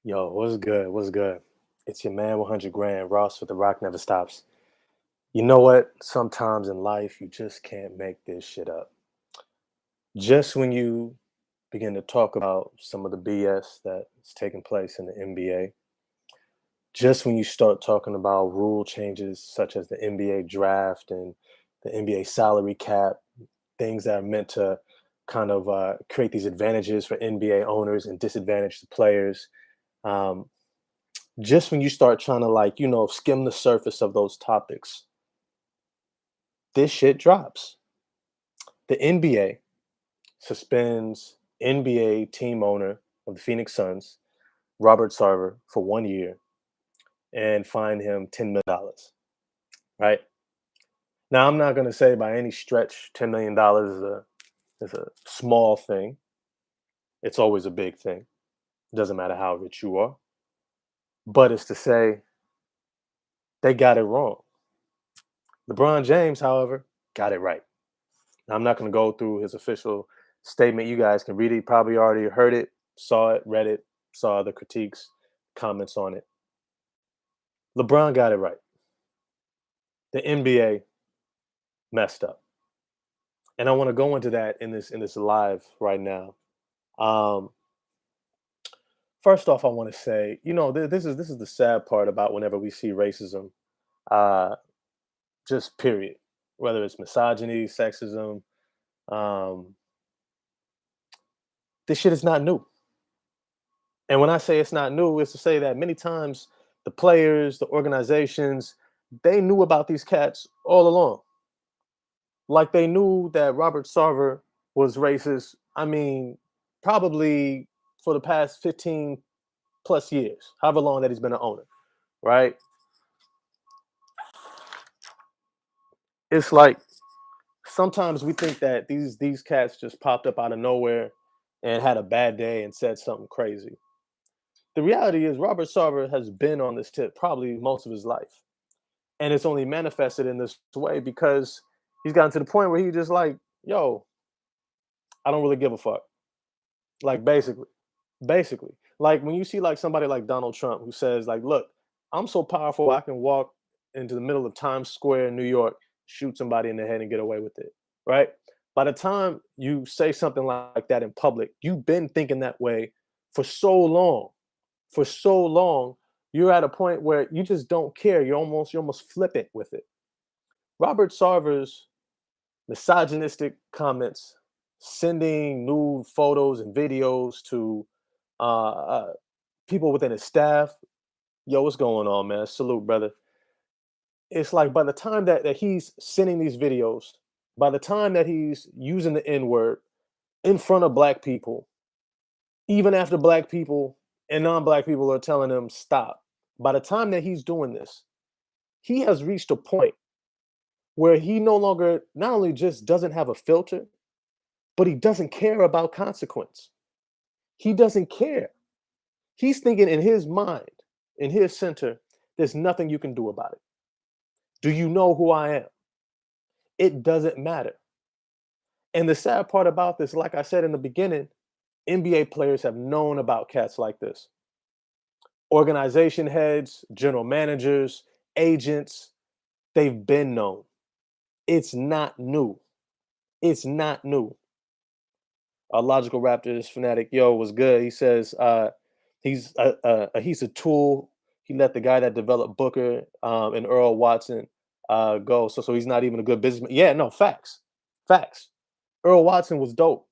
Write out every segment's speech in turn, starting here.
Yo, what's good? What's good? It's your man 100 grand, Ross with the Rock Never Stops. You know what? Sometimes in life, you just can't make this shit up. Just when you begin to talk about some of the BS that's taking place in the NBA, just when you start talking about rule changes such as the NBA draft and the NBA salary cap, things that are meant to kind of create these advantages for NBA owners and disadvantage the players. Um, just when you start trying to skim the surface of those topics, this shit drops. The NBA suspends NBA team owner of the Phoenix Suns, Robert Sarver, for 1 year and fine him $10 million. Right now, I'm not going to say by any stretch $10 million is a small thing. It's always a big thing. It doesn't matter how rich you are, but it's to say they got it wrong. LeBron James, however, got it right. Now, I'm not going to go through his official statement. You guys can read it. You probably already heard it, saw it, read it, saw the critiques, comments on it. LeBron got it right. The NBA messed up. And I want to go into that in this live right now. Um, First off, I want to say, this is the sad part about whenever we see racism, uh, just period. Whether it's misogyny, sexism, um, this shit is not new. And when I say it's not new, it's to say that many times the players, the organizations, they knew about these cats all along. Like they knew that Robert Sarver was racist. I mean, probably for the past 15 plus years, however long that he's been an owner, right? It's like sometimes we think that these cats just popped up out of nowhere and had a bad day and said something crazy. The reality is Robert Sarver has been on this tip probably most of his life. And it's only manifested in this way because he's gotten to the point where he just like, yo, I don't really give a fuck. Like basically. Like when you see like somebody like Donald Trump who says like, look, I'm so powerful I can walk into the middle of Times Square in New York, shoot somebody in the head and get away with it, right? By the time you say something like that in public, you've been thinking that way for so long. For so long, you're at a point where you just don't care. You're almost flippant with it. Robert Sarver's misogynistic comments, sending nude photos and videos to people within his staff. Yo, what's going on, man? Salute, brother. It's like by the time that he's sending these videos, by the time that he's using the N word in front of black people, even after black people and non black people are telling him stop, by the time that he's doing this, he has reached a point where he no longer not only just doesn't have a filter, but he doesn't care about consequence. He doesn't care. He's thinking in his mind, in his center, there's nothing you can do about it. Do you know who I am? It doesn't matter. And the sad part about this, like I said in the beginning, NBA players have known about cats like this. Organization heads, general managers, agents, they've been known. It's not new. It's not new. Logical Raptors fanatic, yo, was good. He says he's a tool. He let the guy that developed Booker and Earl Watson go. So he's not even a good businessman. Yeah, no, facts. Earl Watson was dope,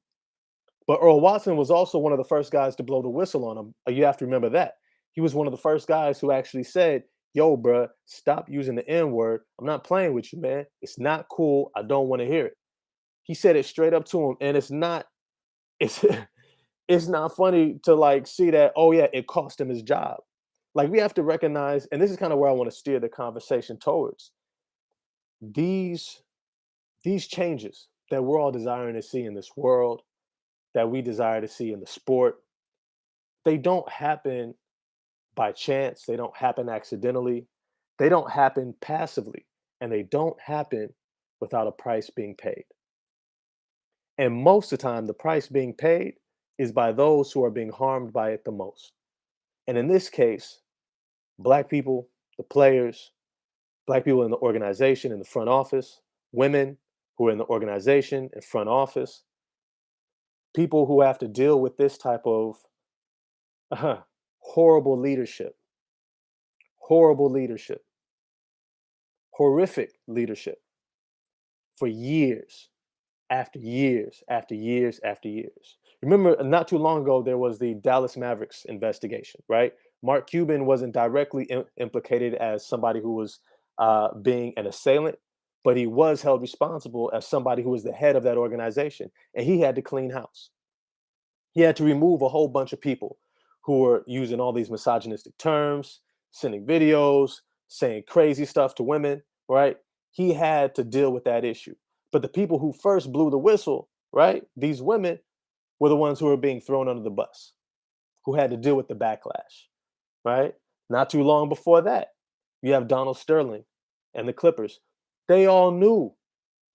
but Earl Watson was also one of the first guys to blow the whistle on him. You have to remember that he was one of the first guys who actually said, "Yo, bruh, stop using the N word. I'm not playing with you, man. It's not cool. I don't want to hear it." He said it straight up to him, and it's it's not funny to like see that, oh yeah, it cost him his job. Like we have to recognize, and this is kind of where I want to steer the conversation towards these these changes that we're all desiring to see in this world, that we desire to see in the sport. They don't happen by chance, they don't happen accidentally, they don't happen passively, and they don't happen without a price being paid. And most of the time, the price being paid is by those who are being harmed by it the most. And in this case, black people, the players, black people in the organization, in the front office, women who are in the organization and front office, people who have to deal with this type of horrible leadership, horrible leadership, horrific leadership for years after years after years after years. Remember, not too long ago, there was the Dallas Mavericks investigation, right? Mark Cuban wasn't directly implicated as somebody who was being an assailant, but he was held responsible as somebody who was the head of that organization, and he had to clean house. He had to remove a whole bunch of people who were using all these misogynistic terms, sending videos, saying crazy stuff to women, right? He had to deal with that issue. But the people who first blew the whistle, right? These women were the ones who were being thrown under the bus, who had to deal with the backlash, right? Not too long before that, you have Donald Sterling and the Clippers. They all knew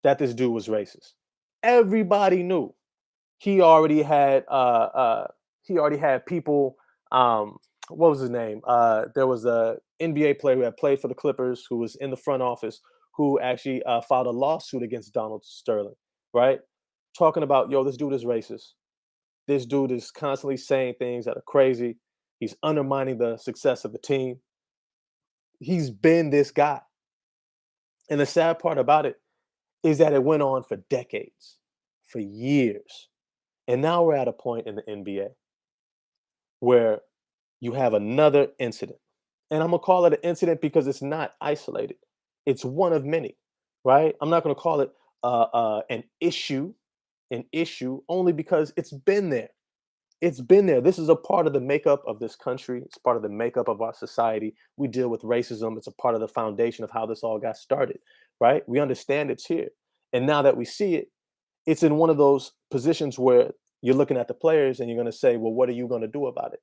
that this dude was racist. Everybody knew he already had he already had people. What was his name? There was a NBA player who had played for the Clippers who was in the front office who actually filed a lawsuit against Donald Sterling, right? Talking about, yo, this dude is racist. This dude is constantly saying things that are crazy. He's undermining the success of the team. He's been this guy. And the sad part about it is that it went on for decades, for years. And now we're at a point in the NBA where you have another incident. And I'm going to call it an incident because it's not isolated. It's one of many, right? I'm not going to call it an issue only because it's been there. It's been there. This is a part of the makeup of this country. It's part of the makeup of our society. We deal with racism. It's a part of the foundation of how this all got started, right? We understand it's here. And now that we see it, it's in one of those positions where you're looking at the players and you're going to say, well, what are you going to do about it?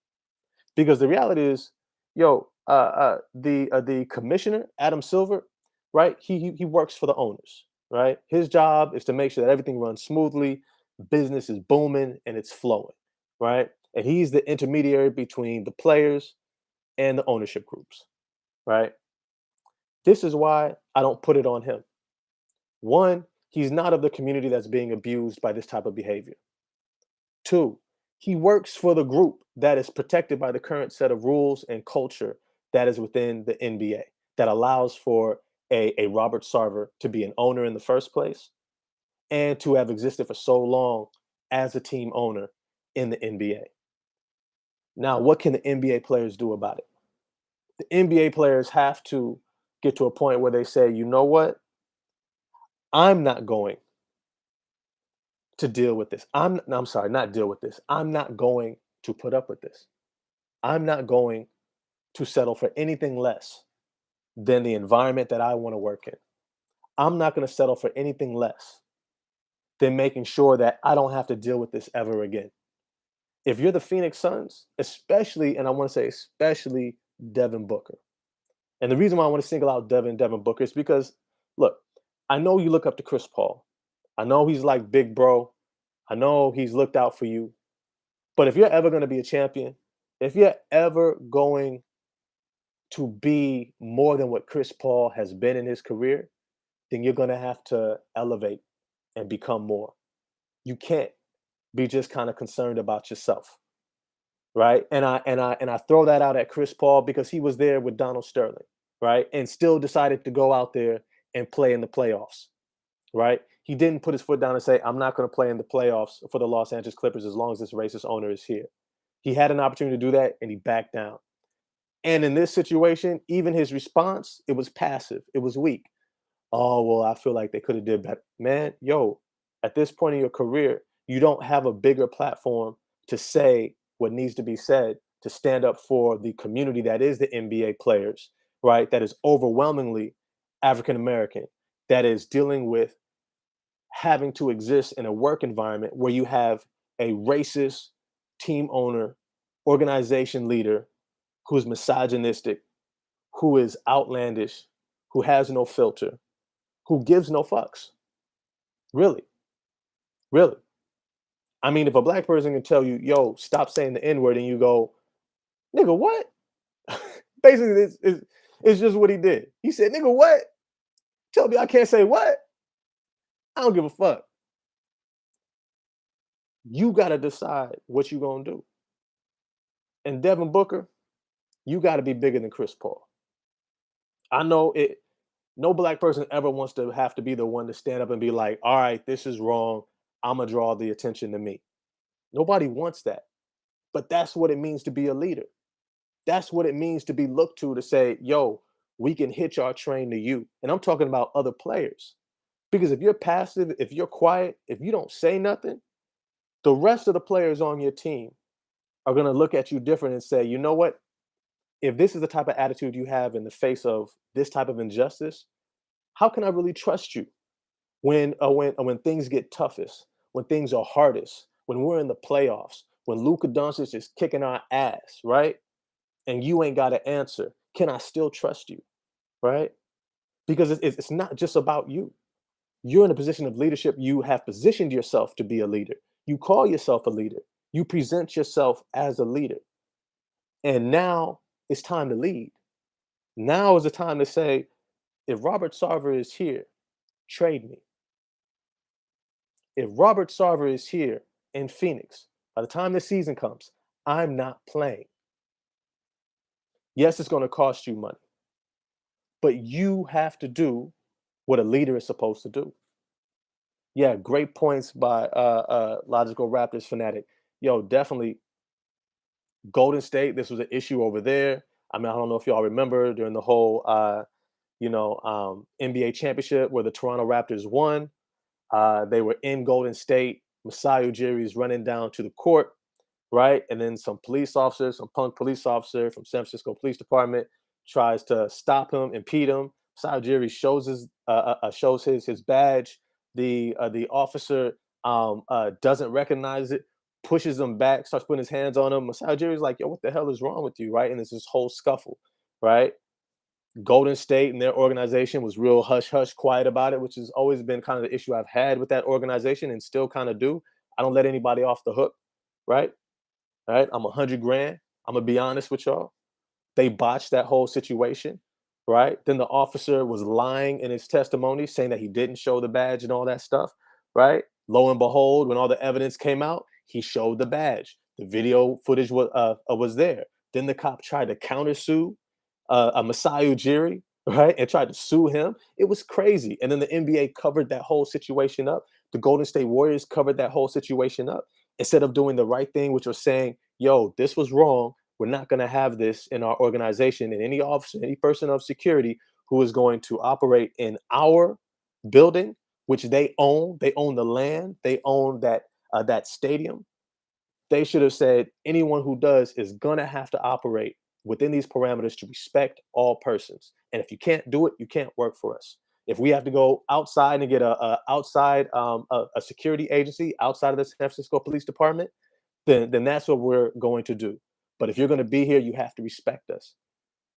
Because the reality is, yo, the commissioner, Adam Silver, right? He works for the owners, right? His job is to make sure that everything runs smoothly, business is booming and it's flowing, right? And he's the intermediary between the players and the ownership groups, right? This is why I don't put it on him. One, he's not of the community that's being abused by this type of behavior. Two, he works for the group that is protected by the current set of rules and culture that is within the NBA that allows for a Robert Sarver to be an owner in the first place and to have existed for so long as a team owner in the NBA. Now, what can the NBA players do about it? The NBA players have to get to a point where they say, you know what? I'm not going to deal with this. I'm sorry, not deal with this. I'm not going to put up with this. I'm not going to settle for anything less than the environment that I want to work in. I'm not going to settle for anything less than making sure that I don't have to deal with this ever again. If you're the Phoenix Suns, especially, and I want to say especially Devin Booker. And the reason why I want to single out Devin Booker is because, look, I know you look up to Chris Paul. I know he's like big bro. I know he's looked out for you. But if you're ever going to be a champion, if you're ever going to be more than what Chris Paul has been in his career, then you're going to have to elevate and become more. You can't be just kind of concerned about yourself, right? And I throw that out at Chris Paul because he was there with Donald Sterling, right? And still decided to go out there and play in the playoffs, right? He didn't put his foot down and say, I'm not going to play in the playoffs for the Los Angeles Clippers as long as this racist owner is here. He had an opportunity to do that and he backed down. And in this situation, even his response, it was passive. It was weak. Oh, well, I feel like they could have did better. Man, yo, at this point in your career, you don't have a bigger platform to say what needs to be said to stand up for the community that is the NBA players, right? That is overwhelmingly African American, that is dealing with having to exist in a work environment where you have a racist team owner, organization leader who's misogynistic, who is outlandish, who has no filter, who gives no fucks. Really, really. I mean, if a black person can tell you, yo, stop saying the N word, and you go, Nigga, what? Basically, it's just what he did. He said, nigga, what? Tell me I can't say what? I don't give a fuck. You gotta decide what you gonna do. And Devin Booker, you gotta be bigger than Chris Paul. I know it. No black person ever wants to have to be the one to stand up and be like, all right, this is wrong. I'm gonna draw the attention to me. Nobody wants that. But that's what it means to be a leader. That's what it means to be looked to say, yo, we can hitch our train to you. And I'm talking about other players. Because if you're passive, if you're quiet, if you don't say nothing, the rest of the players on your team are going to look at you different and say, you know what? If this is the type of attitude you have in the face of this type of injustice, how can I really trust you when things get toughest, when things are hardest, when we're in the playoffs, when Luka Doncic is kicking our ass, right? And you ain't got to answer. Can I still trust you, right? Because it's not just about you. You're in a position of leadership. You have positioned yourself to be a leader. You call yourself a leader. You present yourself as a leader. And now it's time to lead. Now is the time to say, if Robert Sarver is here, trade me. If Robert Sarver is here in Phoenix, by the time the season comes, I'm not playing. Yes, it's going to cost you money, but you have to do what a leader is supposed to do. Yeah, great points by Logical Raptors fanatic. Yo, definitely Golden State. This was an issue over there. I mean, I don't know if y'all remember during the whole NBA championship where the Toronto Raptors won. They were in Golden State. Masai Ujiri is running down to the court, right? And then some police officer, some punk police officer from San Francisco Police Department tries to stop him, impede him. Masai Ujiri shows his badge. The officer doesn't recognize it, pushes him back, starts putting his hands on him. Masai Ujiri is like, "Yo, what the hell is wrong with you?" Right? And there's this whole scuffle, right? Golden State and their organization was real hush hush quiet about it, which has always been kind of the issue I've had with that organization and still kind of do. I don't let anybody off the hook, right? All right. I'm 100 grand. I'm gonna be honest with y'all. They botched that whole situation, right? Then the officer was lying in his testimony, saying that he didn't show the badge and all that stuff, right? Lo and behold, when all the evidence came out, he showed the badge. The video footage was there. Then the cop tried to countersue a Masai Ujiri, right, and tried to sue him. It was crazy. And then the NBA covered that whole situation up. The Golden State Warriors covered that whole situation up instead of doing the right thing, which was saying, "Yo, this was wrong. We're not going to have this in our organization." And any officer, any person of security who is going to operate in our building, which they own the land, they own that stadium. They should have said anyone who does is going to have to operate within these parameters to respect all persons. And if you can't do it, you can't work for us. If we have to go outside and get a security agency outside of the San Francisco Police Department, then that's what we're going to do. But if you're going to be here, you have to respect us,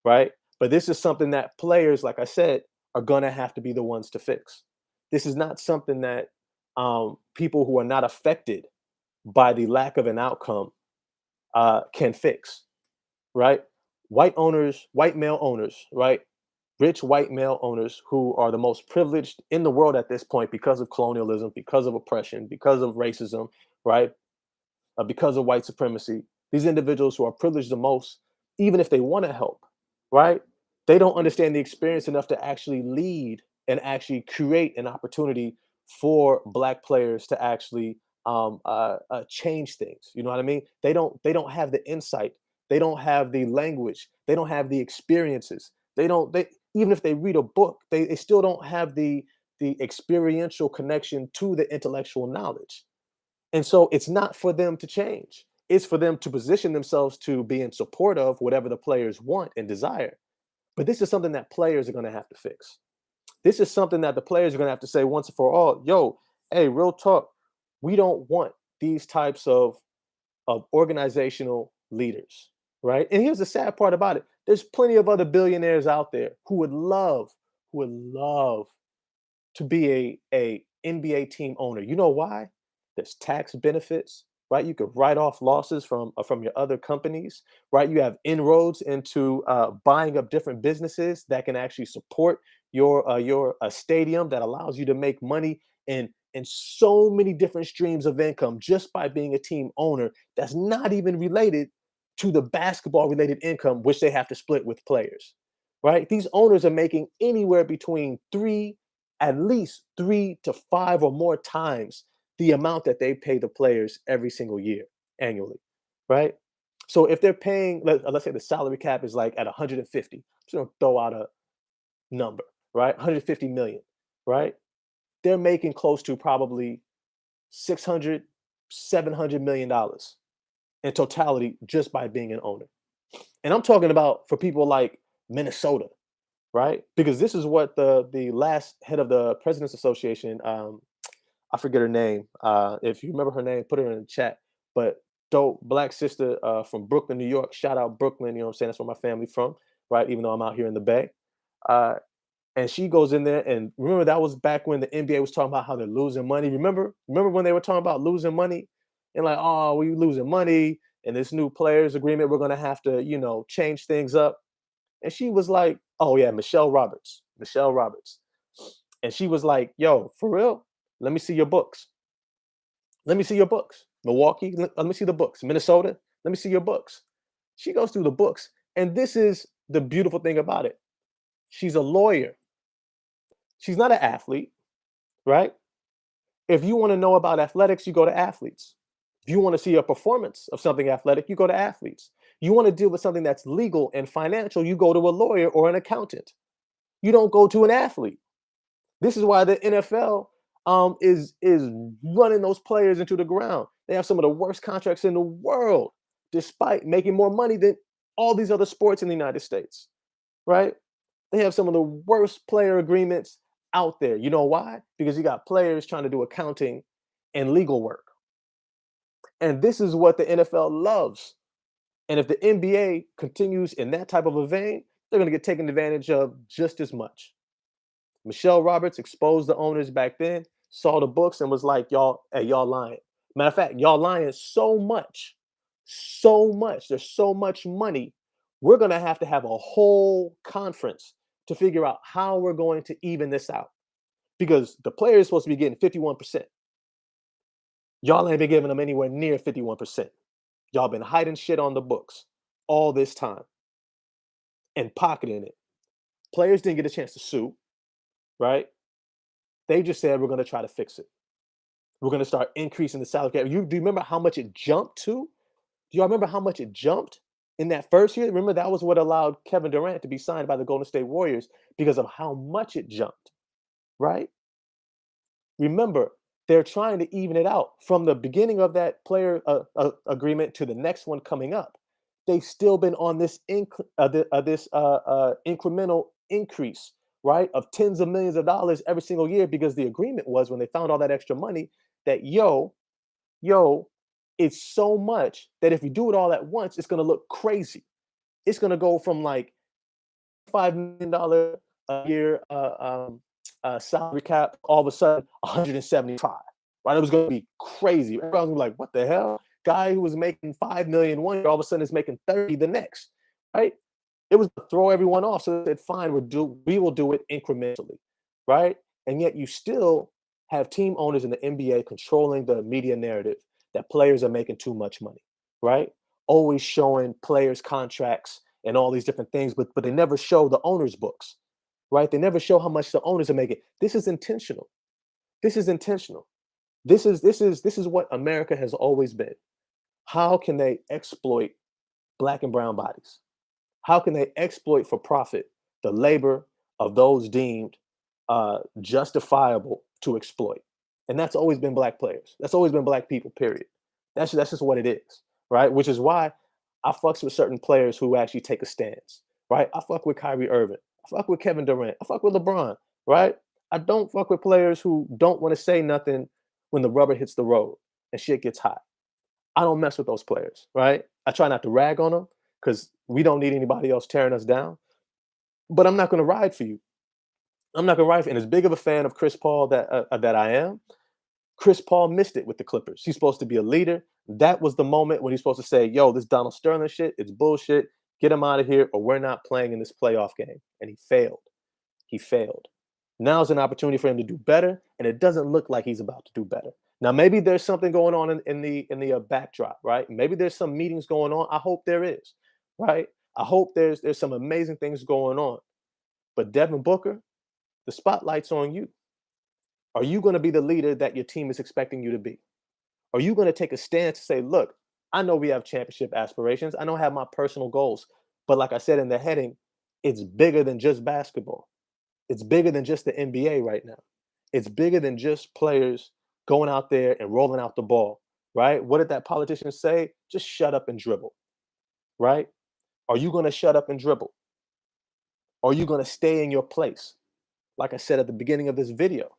right? But this is something that players, like I said, are going to have to be the ones to fix. This is not something that people who are not affected by the lack of an outcome can fix, right? White male owners, right? Rich white male owners who are the most privileged in the world at this point because of colonialism, because of oppression, because of racism, right? Because of white supremacy. These individuals who are privileged the most, even if they want to help, right? They don't understand the experience enough to actually lead and actually create an opportunity for Black players to actually change things. You know what I mean? They don't have the insight. They don't have the language. They don't have the experiences. They don't. They even if they read a book, they still don't have the experiential connection to the intellectual knowledge. And so it's not for them to change. It's for them to position themselves to be in support of whatever the players want and desire. But this is something that players are going to have to fix. This is something that the players are going to have to say once and for all, yo, hey, real talk. We don't want these types of organizational leaders, right? And here's the sad part about it. There's plenty of other billionaires out there who would love to be a NBA team owner. You know why? There's tax benefits. right? You could write off losses from your other companies, right? You have inroads into buying up different businesses that can actually support your stadium that allows you to make money in so many different streams of income just by being a team owner. That's not even related to the basketball related income, which they have to split with players, right? These owners are making anywhere between at least 3 to 5 or more times the amount that they pay the players every single year annually, right? So if they're paying, let's say the salary cap is like at 150, I'm just gonna throw out a number, right? 150 million, right? They're making close to probably 600, 700 million dollars in totality just by being an owner. And I'm talking about for people like Minnesota, right? Because this is what the last head of the President's Association, I forget her name. If you remember her name, put her in the chat. But dope black sister from Brooklyn, New York. Shout out Brooklyn. You know what I'm saying? That's where my family from, right? Even though I'm out here in the Bay. Uh, and she goes in there, and remember that was back when the NBA was talking about how they're losing money. Remember when they were talking about losing money, and like, oh, we losing money, and this new players agreement, we're gonna have to, change things up. And she was like, oh yeah, Michelle Roberts, and she was like, yo, for real, let me see your books. Let me see your books. Milwaukee, let me see the books. Minnesota, let me see your books. She goes through the books. And this is the beautiful thing about it. She's a lawyer. She's not an athlete, right? If you want to know about athletics, you go to athletes. If you want to see a performance of something athletic, you go to athletes. You want to deal with something that's legal and financial, you go to a lawyer or an accountant. You don't go to an athlete. This is why the NFL is running those players into the ground. They have some of the worst contracts in the world, despite making more money than all these other sports in the United States, right? They have some of the worst player agreements out there. You know why? Because you got players trying to do accounting and legal work. And this is what the NFL loves. And if the NBA continues in that type of a vein, they're going to get taken advantage of just as much. Michelle Roberts exposed the owners back then, saw the books, and was like, y'all, hey, y'all lying. Matter of fact, y'all lying so much, so much. There's so much money. We're going to have a whole conference to figure out how we're going to even this out. Because the player is supposed to be getting 51%. Y'all ain't been giving them anywhere near 51%. Y'all been hiding shit on the books all this time and pocketing it. Players didn't get a chance to sue, right? They just said we're going to try to fix it. We're going to start increasing the salary cap. Do you remember how much it jumped to? Do y'all remember how much it jumped in that first year? Remember that was what allowed Kevin Durant to be signed by the Golden State Warriors because of how much it jumped, right? Remember, they're trying to even it out from the beginning of that player agreement to the next one coming up. They've still been on this incremental increase, right, of tens of millions of dollars every single year because the agreement was when they found all that extra money that yo, it's so much that if you do it all at once, it's going to look crazy. It's going to go from like $5 million a year salary cap, all of a sudden 175. Right? It was going to be crazy. Everyone was like, "What the hell?" Guy who was making 5 million one year, all of a sudden is making 30 the next. Right? It was to throw everyone off. So they said, "Fine, we will do it incrementally." Right? And yet you still have team owners in the NBA controlling the media narrative that players are making too much money. Right? Always showing players' contracts and all these different things, but they never show the owners' books, right? They never show how much the owners are making. This is intentional. This is intentional. This is what America has always been. How can they exploit black and brown bodies? How can they exploit for profit the labor of those deemed justifiable to exploit? And that's always been black players. That's always been black people. Period. That's just what it is, right? Which is why I fucks with certain players who actually take a stance, right? I fuck with Kyrie Irving. I fuck with Kevin Durant. I fuck with LeBron, right? I don't fuck with players who don't want to say nothing when the rubber hits the road and shit gets hot. I don't mess with those players, right? I try not to rag on them because we don't need anybody else tearing us down. But I'm not going to ride for you. I'm not going to ride for you. And as big of a fan of Chris Paul that I am, Chris Paul missed it with the Clippers. He's supposed to be a leader. That was the moment when he's supposed to say, yo, this Donald Sterling shit, it's bullshit. Get him out of here, or we're not playing in this playoff game. And he failed. He failed. Now's an opportunity for him to do better, and it doesn't look like he's about to do better. Now, maybe there's something going on in the backdrop, right? Maybe there's some meetings going on. I hope there is, right? I hope there's some amazing things going on. But Devin Booker, the spotlight's on you. Are you going to be the leader that your team is expecting you to be? Are you going to take a stance to say, look, I know we have championship aspirations. I don't have my personal goals. But like I said in the heading, it's bigger than just basketball. It's bigger than just the NBA right now. It's bigger than just players going out there and rolling out the ball, right? What did that politician say? Just shut up and dribble, right? Are you going to shut up and dribble? Are you going to stay in your place? Like I said at the beginning of this video,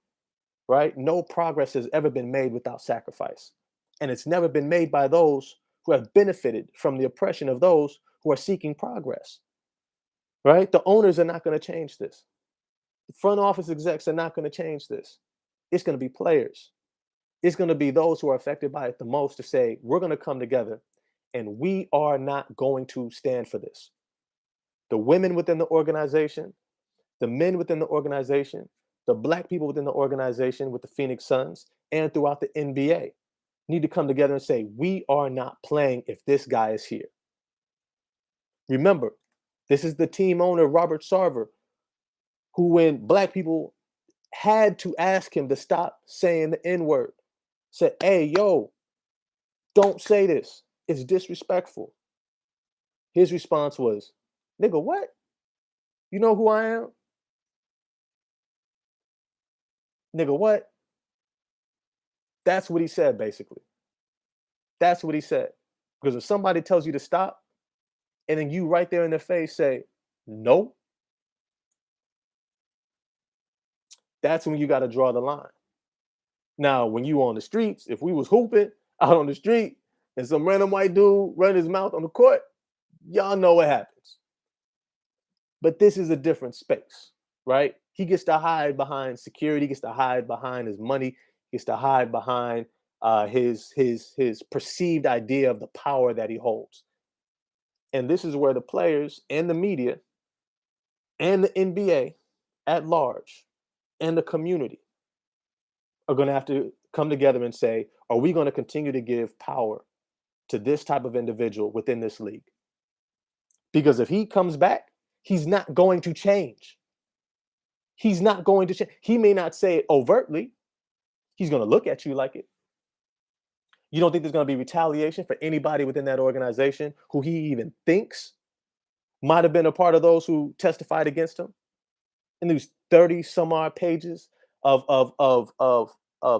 right? No progress has ever been made without sacrifice. And it's never been made by those who have benefited from the oppression of those who are seeking progress, right? The owners are not going to change this. The front office execs are not going to change this. It's going to be players. It's going to be those who are affected by it the most to say, we're going to come together and we are not going to stand for this. The women within the organization, the men within the organization, the black people within the organization with the Phoenix Suns and throughout the NBA need to come together and say, we are not playing if this guy is here. Remember, this is the team owner, Robert Sarver, who when black people had to ask him to stop saying the N-word, said, hey, yo, don't say this. It's disrespectful. His response was, nigga, what? You know who I am? Nigga, what? That's what he said, basically. That's what he said. Because if somebody tells you to stop, and then you right there in their face say, no, that's when you got to draw the line. Now, when you on the streets, if we was hooping out on the street and some random white dude run his mouth on the court, y'all know what happens. But this is a different space, right? He gets to hide behind security, gets to hide behind his money, gets to hide behind his perceived idea of the power that he holds. And this is where the players and the media and the NBA at large and the community are going to have to come together and say, are we going to continue to give power to this type of individual within this league? Because if he comes back, he's not going to change. He's not going to change. He may not say it overtly. He's going to look at you like it. You don't think there's going to be retaliation for anybody within that organization who he even thinks might have been a part of those who testified against him in these 30 some odd pages of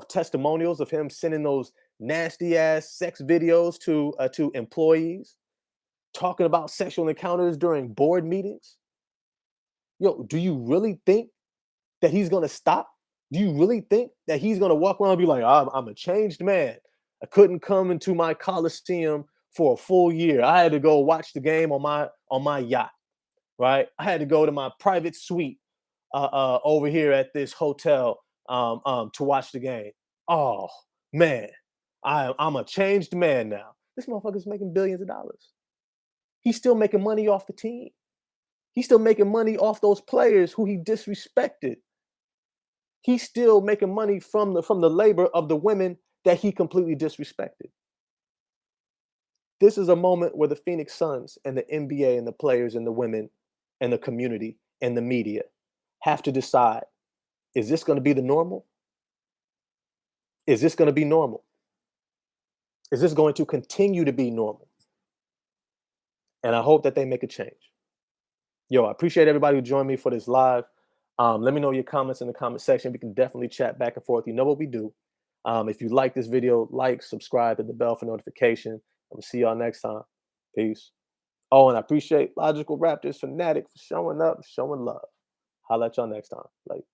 testimonials of him sending those nasty ass sex videos to employees, talking about sexual encounters during board meetings? Yo, do you really think that he's gonna stop? Do you really think that he's gonna walk around and be like, I'm a changed man? I couldn't come into my coliseum for a full year. I had to go watch the game on my yacht, right? I had to go to my private suite over here at this hotel to watch the game. Oh man, I'm a changed man now. This motherfucker's making billions of dollars. He's still making money off the team. He's still making money off those players who he disrespected. He's still making money from the labor of the women that he completely disrespected. This is a moment where the Phoenix Suns and the NBA and the players and the women and the community and the media have to decide, is this going to be the normal? Is this going to be normal? Is this going to continue to be normal? And I hope that they make a change. Yo, I appreciate everybody who joined me for this live. Let me know your comments in the comment section. We can definitely chat back and forth. You know what we do. If you like this video, like, subscribe, hit the bell for notification. I'll see y'all next time. Peace. Oh, and I appreciate Logical Raptors Fanatic for showing up, showing love. Holla at y'all next time. Like.